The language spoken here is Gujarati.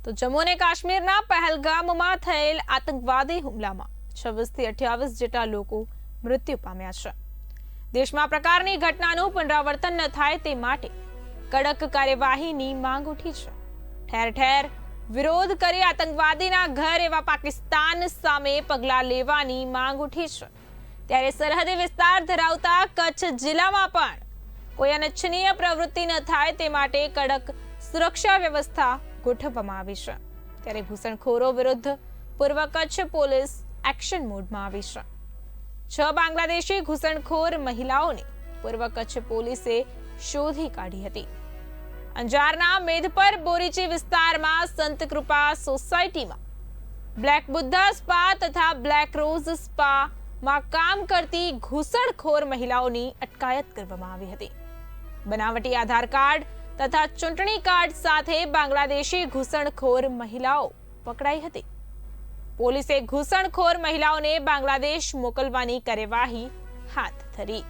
તો જમ્મુ અને કાશ્મીરના પહેલગામમાં થયેલ આતંકવાદી હુમલામાં 26 થી 28 જેટલા લોકો મૃત્યુ પામ્યા છે। દેશમાં આ પ્રકારની ઘટનાનું પુનરાવર્તન ન થાય તે માટે કડક કાર્યવાહીની માંગ ઉઠી છે। ઠેર ઠેર વિરોધ કરી આતંકવાદીના ઘર એવા પાકિસ્તાન સામે પગલાં લેવાની માંગ ઉઠી છે। ત્યારે સરહદી વિસ્તાર ધરાવતા કચ્છ જિલ્લામાં પણ કોઈ અનિચ્છનીય પ્રવૃત્તિ ન થાય તે માટે કડક સુરક્ષા વ્યવસ્થા ગોઠવવામાં આવી છે। ત્યારે ઘૂસણખોરો વિરુદ્ધ પૂર્વ કચ્છ પોલીસ એક્શન મોડમાં આવી છે। 6 બાંગ્લાદેશી ઘૂસણખોર મહિલાઓને પૂર્વ કચ્છ પોલીસે શોધી કાઢી હતી। અંજારના મેધપર બોરીચી વિસ્તારમાં સંત કૃપા સોસાયટીમાં બ્લેક બુદ્ધા સ્પા તથા બ્લેક રોઝ સ્પામાં કામ કરતી ઘૂસણખોર મહિલાઓની અટકાયત કરવામાં આવી હતી। બનાવટી આધાર કાર્ડ તથા ચૂંટણી કાર્ડ સાથે બાંગ્લાદેશી ઘૂસણખોર મહિલાઓ પકડાઈ હતી। પોલીસે ઘૂસણખોર મહિલાઓને બાંગ્લાદેશ મોકલવાની કાર્યવાહી હાથ ધરી।